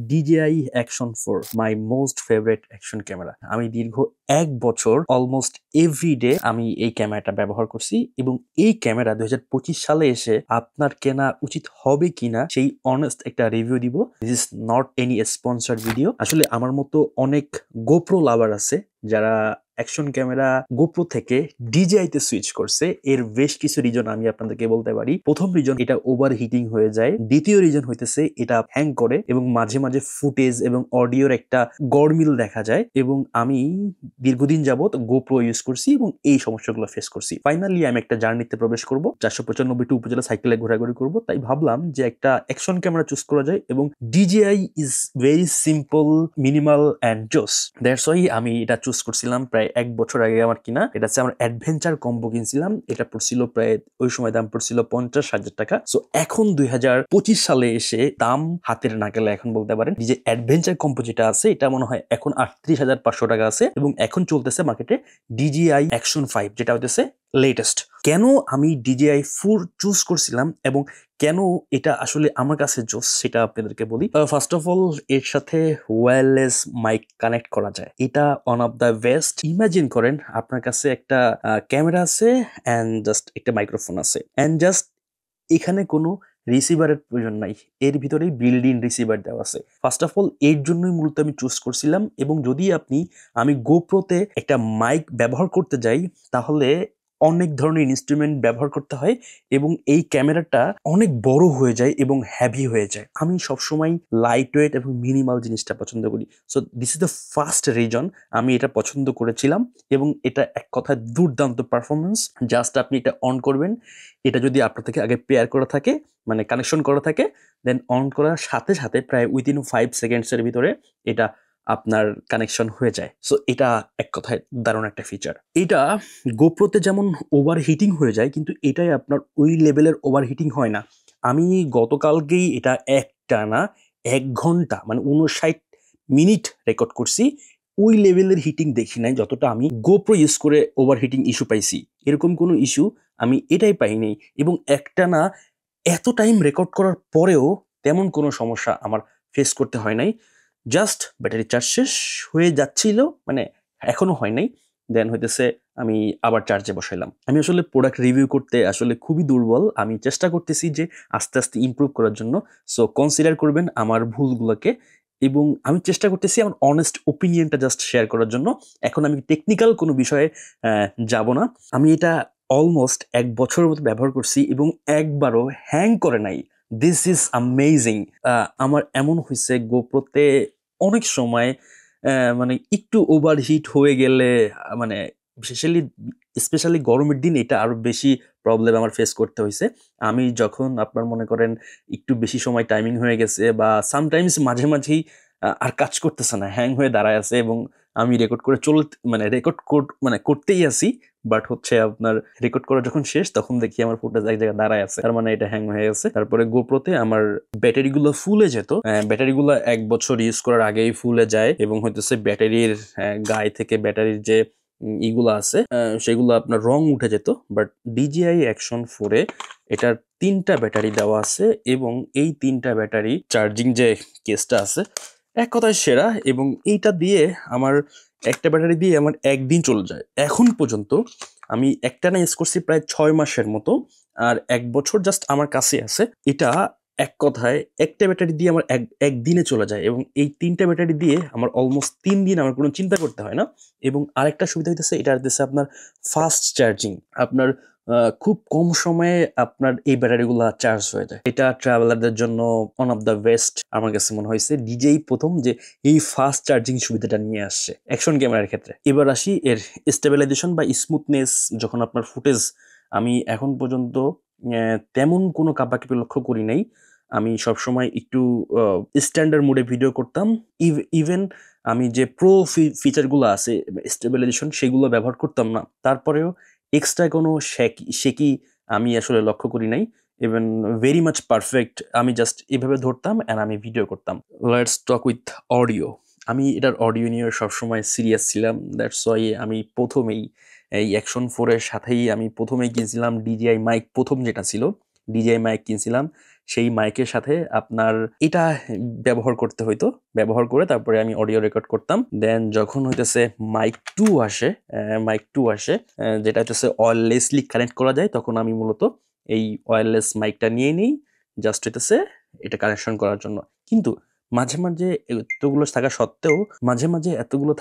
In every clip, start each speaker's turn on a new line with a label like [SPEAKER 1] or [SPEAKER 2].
[SPEAKER 1] DJI Action 4 my most favorite action camera। আমি দীর্ঘ 1 বছর অলমোস্ট এভরিডে আমি এই ক্যামেরাটা ব্যবহার করছি এবং এই ক্যামেরা 2025 সালে এসে আপনার কেনা উচিত হবে কিনা সেই অনেস্ট একটা রিভিউ দিব। This is not any sponsored video. আসলে আমার মতো অনেক গোপ্রো লাভার আছে যারা অ্যাকশন ক্যামেরা গোপ্রো থেকে DJI তে সুইচ করছে। এর বেশ কিছু রিজন আমি আপনাদেরকে বলতে পারি। প্রথম রিজন, এটা ওভার হিটিং হয়ে যায়। দ্বিতীয় রিজন হইতেছে এটা হ্যাং করে এবং মাঝে মাঝে ফুটেজ এবং অডিওর একটা গড়মিল দেখা যায়। এবং আমি দীর্ঘদিন যাবত গোপ্রো ইউজ করছি এবং এই সমস্যাগুলো ফেস করছি। ফাইনালি আমি একটা জার্নিতে প্রবেশ করব, 495টি উপজেলা সাইকেলে ঘোরাঘুরি করব। তাই ভাবলাম যে একটা অ্যাকশন ক্যামেরা চুজ করা যায় এবং DJI is very simple, minimal and জোস। দ্যাটস ওয়াই আমি এটা চুজ করছিলাম। প্রায় 1 বছর আগে আমার কিনা। এটা হচ্ছে আমার অ্যাডভেঞ্চার কম্বো কিনছিলাম। এটা পড়ছিল প্রায়, ওই সময় দাম পড়ছিল 50,000 টাকা। সো এখন 2025 সালে এসে দাম হাতের নাগালে এখন বলতে পারেন। যে অ্যাডভেঞ্চার কম্বো যেটা আছে এটা মনে হয় এখন 38,500 টাকা আছে এবং এখন চলতেছে মার্কেটে DJI Action 5, যেটা হইতেছে লেটেস্ট। কেন আমি DJI 4 চুজ করছিলাম এবং কেন এটা আসলে আমার কাছে জোস সেটা আপনাদেরকে বলি। ফার্স্ট অফ অল, এর সাথে ওয়্যারলেস মাইক কানেক্ট করা যায়। এটা one of the best. Imagine করেন আপনার কাছে একটা ক্যামেরা আছে অ্যান্ড জাস্ট একটা মাইক্রোফোন আছে অ্যান্ড জাস্ট এখানে কোনো রিসিভারের প্রয়োজন নাই, এর ভিতরেই বিল্ড ইন রিসিভার দেওয়া আছে। ফার্স্ট অফ অল এর জন্যই মূলত আমি চুজ করছিলাম। এবং যদি আমি গোপ্রোতে একটা মাইক ব্যবহার করতে যাই তাহলে অনেক ধরনের ইনস্ট্রুমেন্ট ব্যবহার করতে হয় এবং এই ক্যামেরাটা অনেক বড় হয়ে যায় এবং হ্যাভি হয়ে যায়। আমি সবসময় লাইট ওয়েট এবং মিনিমাল জিনিসটা পছন্দ করি। So this is the first reason আমি এটা পছন্দ করেছিলাম এবং এটা এক কথায় দুর্দান্ত পারফরমেন্স। জাস্ট আপনি এটা অন করবেন, এটা যদি আপনার থেকে আগে পেয়ার করা থাকে, মানে কানেকশন করা থাকে, দেন অন করার সাথে সাথে প্রায় উইদিন 5 সেকেন্ডসের ভিতরে এটা আপনার কানেকশন হয়ে যায়। সো এটা এক কথায় দারুণ একটা ফিচার। এটা গোপ্রোতে যেমন ওভার হিটিং হয়ে যায়, কিন্তু এটাই আপনার ওই লেভেলের ওভার হিটিং হয় না। আমি গতকালকেই এটা একটানা 1 ঘন্টা মানে 59 মিনিট রেকর্ড করছি। ওই লেভেলের হিটিং দেখি নাই যতটা আমি গোপ্রো ইউজ করে ওভার হিটিং ইস্যু পাইছি। এরকম কোনো ইস্যু আমি এটাই পাইনি এবং একটানা এত টাইম রেকর্ড করার পরেও তেমন কোনো সমস্যা আমার ফেস করতে হয় নাই। জাস্ট ব্যাটারি চার্জ শেষ হয়ে যাচ্ছিল, মানে এখনো হয় নাই, দেন হইতেছে আমি আবার চার্জে বসাইলাম। আমি আসলে প্রোডাক্ট রিভিউ করতে আসলে খুবই দুর্বল। আমি চেষ্টা করতেছি যে আস্তে আস্তে ইমপ্রুভ করার জন্য। সো কনসিডার করবেন আমার ভুলগুলোকে এবং আমি চেষ্টা করতেছি আমার অনেস্ট ওপিনিয়নটা জাস্ট শেয়ার করার জন্য। এখন আমি টেকনিক্যাল কোনো বিষয়ে যাব না। আমি এটা অলমোস্ট 1 বছরের মতো ব্যবহার করছি এবং একবারও হ্যাং করে নাই। This is amazing. আমার এমন হয়েছে গোপ্রোতে অনেক সময় মানে একটু ওভারহিট হয়ে গেলে মানে স্পেশালি গরমের দিন এটা আরো বেশি প্রবলেম আমার ফেস করতে হয়েছে। আমি যখন আপনার মনে করেন একটু বেশি সময় টাইমিং হয়ে গেছে বা সামটাইমস মাঝে মাঝেই আর কাজ করতেছে না, হ্যাং হয়ে দাঁড়ায় আছে এবং আমি রেকর্ড করে করতেই আছি, বাট হচ্ছে আপনার রেকর্ড করা যখন শেষ তখন দেখি আমার ফুটেজ এক জায়গায় দাঁড়ায় আছে, তার মানে এটা হ্যাং হয়ে গেছে। তারপরে গোপ্রোতে আমার ব্যাটারিগুলো ফুলে যেত, ব্যাটারিগুলো 1 বছর ইউজ করার আগেই ফুলে যায় এবং হইতেছে ব্যাটারির গায়ে থেকে ব্যাটারির যে ইগুলো আছে সেগুলো আপনার রং উঠে যেত। বাট DJI Action 4 এ এটার 3টা ব্যাটারি দেওয়া আছে এবং এই 3টা ব্যাটারি চার্জিং যে কেসটা আছে এক কথায় সেরা। এবং এইটা দিয়ে আমার একটা ব্যাটারি দিয়ে আমার 1 দিন চলে যায়। এখন পর্যন্ত আমি একটানা ইউজ করছি প্রায় 6 মাসের মতো, আর 1 বছর জাস্ট আমার কাছে আছে। এটা এক কথায় একটা ব্যাটারি দিয়ে আমার এক দিনে চলে যায় এবং এই 3টা ব্যাটারি দিয়ে আমার অলমোস্ট 3 দিন আমার কোনো চিন্তা করতে হয় না। এবং আরেকটা সুবিধা হইতেছে, এটা হইতেছে আপনার ফাস্ট চার্জিং। আপনার খুব কম সময়ে আপনার এই ব্যাটারিগুলো চার্জ হয়ে যায়। এটা ট্রাভেলারদের জন্য ওয়ান অফ দ্য বেস্ট আমার কাছে মনে হয়েছে। DJI প্রথম যে এই ফাস্ট চার্জিং সুবিধাটা নিয়ে আসছে অ্যাকশন ক্যামেরার ক্ষেত্রে। এবার আসি এর স্টেবিলাইজেশন বা স্মুথনেস। যখন আপনার ফুটেজ, আমি এখন পর্যন্ত তেমন কোনো কাপাকাপি লক্ষ্য করি নাই। আমি সবসময় একটু স্ট্যান্ডার্ড মোডে ভিডিও করতাম। ইভেন আমি যে প্রো ফিচারগুলো আছে স্টেবিলাইজেশন সেগুলো ব্যবহার করতাম না, তারপরেও এক্সট্রা কোনো শেকি আমি আসলে লক্ষ্য করি নাই। Even very much perfect. আমি জাস্ট এভাবে ধরতাম অ্যান্ড আমি ভিডিও করতাম। Let's talk with audio. আমি এটার অডিও নিয়ে সবসময় সিরিয়াস ছিলাম। দ্যাটস ওয়াই আমি প্রথমেই এই Action 4 এর সাথেই আমি প্রথমেই কিনছিলাম DJI মাইক। প্রথম যেটা ছিল DJI মাইক কিনছিলাম, সেই মাইকের সাথে আপনার এটা ব্যবহার করতে হইতো, ব্যবহার করে তারপরে আমি অডিও রেকর্ড করতাম। দেন যখন হইতেছে মাইক টু আসে যেটা হইতেছে ওয়্যারলেসলি কানেক্ট করা যায়, তখন আমি মূলত এই ওয়্যারলেস মাইকটা নিয়ে নিই জাস্ট হইতেছে এটা কানেকশন করার জন্য। কিন্তু মাঝে মাঝে এতগুলো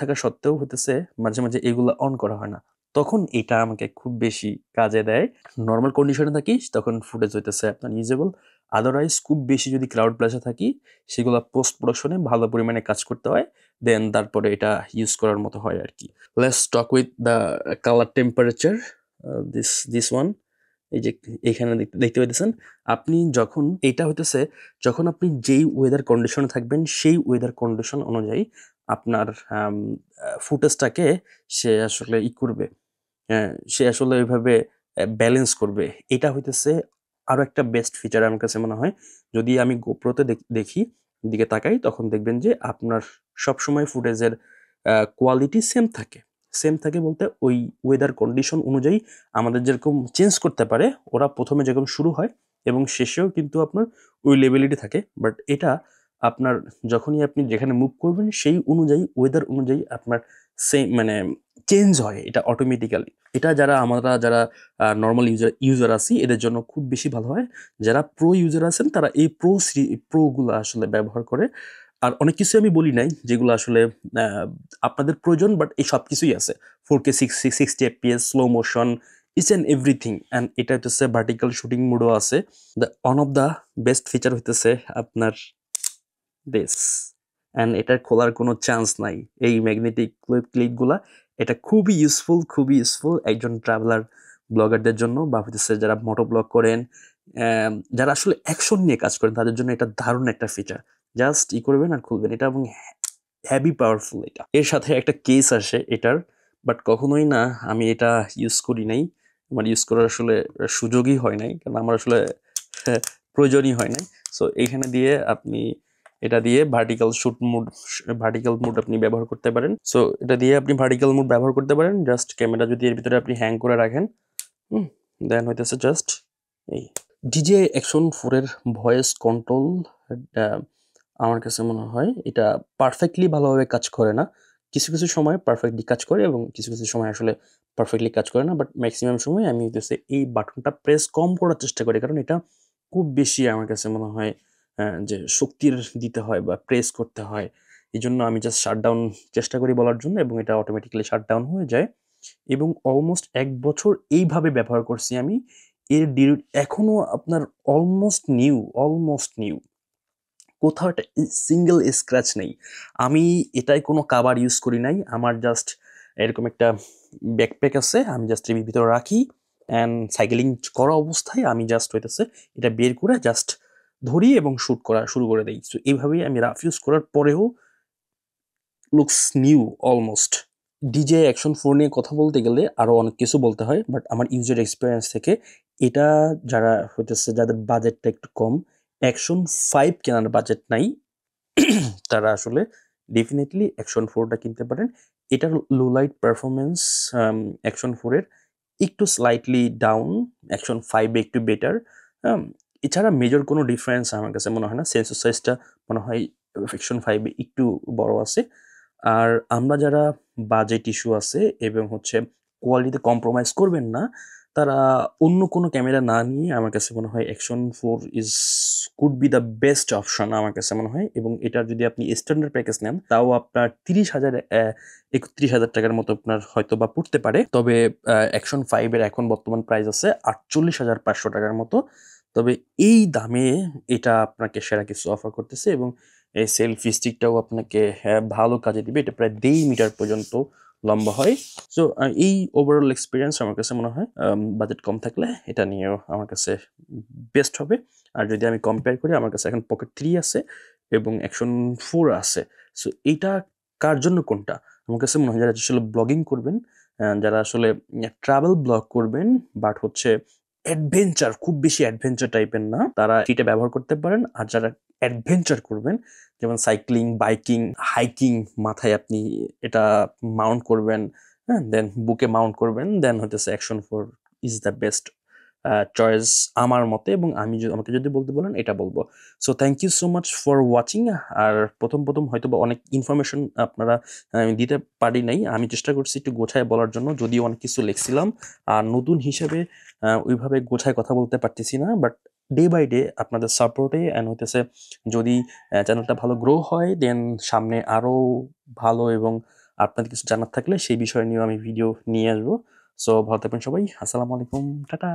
[SPEAKER 1] থাকা সত্ত্বেও হইতেছে মাঝে মাঝে এগুলো অন করা হয় না, তখন এটা আমাকে খুব বেশি কাজে দেয়। নর্মাল কন্ডিশনে থাকি তখন ফুটেজ হইতেছে আপনার ইউজেবল, আদারওয়াইজ খুব বেশি যদি ক্রাউড প্লেসে থাকি সেগুলো পোস্ট প্রোডাকশনে ভালো পরিমাণে কাজ করতে হয়, দেন তারপরে এটা ইউজ করার মতো হয় আর কি। Let's talk with the colour temperature, this one. এই যে এখানে দেখতে পাইতেছেন আপনি যখন এটা হইতেছে যখন আপনি যেই ওয়েদার কন্ডিশনে থাকবেন সেই ওয়েদার কন্ডিশন অনুযায়ী আপনার ফুটেজটাকে সে আসলে করবে, সে আসলে ওইভাবে ব্যালেন্স করবে। এটা হইতেছে আরো একটা বেস্ট ফিচার আমার কাছে মনে হয়। যদি আমি গোপ্রোতে দেখি দিকে তাকাই তখন দেখবেন যে আপনার সবসময় ফুটেজের কোয়ালিটি সেম থাকে বলতে ওই ওয়েদার কন্ডিশন অনুযায়ী আমাদের যেরকম চেঞ্জ করতে পারে ওরা প্রথমে যেরকম শুরু হয় এবং শেষেও কিন্তু আপনার ওই লেভেলিটি থাকে। বাট এটা আপনার যখনই আপনি যেখানে মুভ করবেন সেই অনুযায়ী ওয়েদার অনুযায়ী আপনার সেম মানে চেঞ্জ হয় এটা অটোমেটিক্যালি। এটা যারা নর্মাল ইউজার আছি এদের জন্য খুব বেশি ভালো হয়। যারা প্রো ইউজার আছেন তারা এই প্রোগুলো আসলে ব্যবহার করে। আর অনেক কিছু আমি বলি নাই যেগুলো আসলে আপনাদের প্রয়োজন, বাট এই সব কিছুই আছে। 4K 60 FPS, slow motion, each and everything. And এটা হচ্ছে ভার্টিক্যাল শুটিং মোডও আছে। One of the best feature হইতেছে আপনার দিস, অ্যান্ড এটা খোলার কোনো চান্স নাই। এই ম্যাগনেটিক ক্লিপগুলা এটা খুবই ইউজফুল একজন ট্রাভেলার ব্লগারদের জন্য, বা হচ্ছে যারা মোটো ব্লগ করেন, যারা আসলে অ্যাকশন নিয়ে কাজ করেন তাদের জন্য এটা দারুণ একটা ফিচার। জাস্ট করবেন আর খুলবেন এটা, এবং হেভি পাওয়ারফুল এটা। এর সাথে একটা কেস আসে এটার, বাট কখনোই না আমি এটা ইউজ করি নাই, আমার ইউজ করার আসলে সুযোগই হয় নাই, কারণ আমার আসলে প্রয়োজনই হয় নাই। সো এইখানে দিয়ে আপনি এটা দিয়ে ভার্টিক্যাল মুড আপনি ব্যবহার করতে পারেন। সো এটা দিয়ে আপনি ভার্টিক্যাল মুড ব্যবহার করতে পারেন। জাস্ট ক্যামেরা যদি এর ভিতরে আপনি হ্যাং করে রাখেন, দেন হইতেছে জাস্ট এই DJI Action 4 এর ভয়েস কন্ট্রোল। আমার কাছে মনে হয় এটা পারফেক্টলি ভালোভাবে কাজ করে না, কিছু কিছু সময় পারফেক্টলি কাজ করে এবং কিছু কিছু সময় আসলে পারফেক্টলি কাজ করে না। বাট ম্যাক্সিমাম সময় আমি হইতেছে এই বাটনটা প্রেস কম করার চেষ্টা করি, কারণ এটা খুব বেশি আমার কাছে মনে হয় যে শক্তির দিতে হয় বা প্রেস করতে হয়। এই জন্য আমি জাস্ট শাটডাউন চেষ্টা করি বলার জন্য, এবং এটা অটোমেটিক্যালি শাটডাউন হয়ে যায়। এবং অলমোস্ট 1 বছর এইভাবে ব্যবহার করছি আমি। এর এখনো আপনার অলমোস্ট নিউ, কোথাও একটা সিঙ্গেল স্ক্র্যাচ নেই। আমি এটাই কোনো কাভার ইউজ করি নাই, আমার জাস্ট এরকম একটা ব্যাকপ্যাক আছে, আমি জাস্ট এর ভিতরে রাখি, অ্যান্ড সাইকেলিং করা অবস্থায় আমি জাস্ট হইতেছে এটা বের করে জাস্ট ধরি এবং শ্যুট করা শুরু করে দিই। সো এইভাবেই আমি রাফ ইউজ করার পরেও looks new almost. DJI Action 4 নিয়ে কথা বলতে গেলে আরো অনেক কিছু বলতে হয়, বাট আমার ইউজার এক্সপিরিয়েন্স থেকে এটা যারা হইতেছে যাদের বাজেটটা একটু কম, Action 5 কেনার বাজেট নাই, তারা আসলে ডেফিনেটলি Action 4টা কিনতে পারেন। এটার লো লাইট পারফরমেন্স Action 4 এর একটু স্লাইটলি ডাউন, Action 5 এ একটু বেটার। এছাড়া মেজর কোনো ডিফারেন্স আমার কাছে মনে হয় না। সেন্সর সাইজটা মনে হয় Action 5 এ একটু বড় আছে। আর আমরা যারা বাজেট ইস্যু আছে এবং হচ্ছে কোয়ালিটিতে কম্প্রোমাইজ করবেন না, তারা অন্য কোনো ক্যামেরা না নিয়ে আমার কাছে মনে হয় Action 4 could be the best option আমার কাছে মনে হয়। এবং এটার যদি আপনি স্ট্যান্ডার্ড প্যাকেজ নেন তাও আপনার 31,000 টাকার মতো আপনার হয়তো বা পড়তে পারে। তবে Action 5 এর এখন বর্তমান প্রাইস আছে 48,500 টাকার মতো। তবে এই দামে এটা আপনাকে সেরা কিছু অফার করতেছে, এবং এই সেলফি স্টিকটাও আপনাকে ভালো কাজে দিবে। এটা প্রায় 1.5 মিটার পর্যন্ত লম্বা হয়। সো এই ওভারঅল এক্সপিরিয়েন্স আমার কাছে মনে হয় বাজেট কম থাকলে এটা নিয়েও আমার কাছে বেস্ট হবে। আর যদি আমি কম্পেয়ার করি, আমার কাছে এখন পকেট 3 আছে এবং Action 4 আছে। সো এইটা কার জন্য কোনটা? আমার কাছে মনে হয় যারা আসলে ব্লগিং করবেন, যারা আসলে ট্রাভেল ব্লগ করবেন, বাট হচ্ছে খুব বেশি অ্যাডভেঞ্চার টাইপের না, তারা এটা ব্যবহার করতে পারেন। আর যারা অ্যাডভেঞ্চার করবেন, যেমন সাইক্লিং, বাইকিং, হাইকিং, মাথায় আপনি এটা মাউন্ট করবেন, হ্যাঁ, দেন বুকে মাউন্ট করবেন, দেন হইতেছে Action 4 is the best choice আমার মতে, এবং আমাকে যদি বলতে বলেন এটা বলবো। So thank you so much for watching. আর প্রথম হয়তো বা অনেক ইনফরমেশন আপনারা দিতে পারি নাই, আমি চেষ্টা করছি একটু গোছায় বলার জন্য, যদিও অনেক কিছু লিখছিলাম আর নতুন হিসেবে ওইভাবে গোছায় কথা বলতে পারতেছি না, বাট ডে বাই ডে আপনাদের সাপোর্টে অ্যান্ড হইতেছে যদি চ্যানেলটা ভালো গ্রো হয়, দেন সামনে আরও ভালো এবং আপনাদের কিছু জানার থাকলে সেই বিষয় নিয়েও আমি ভিডিও নিয়ে আসবো। সো ভালো থাকবেন সবাই, আসসালামু আলাইকুম, টাটা।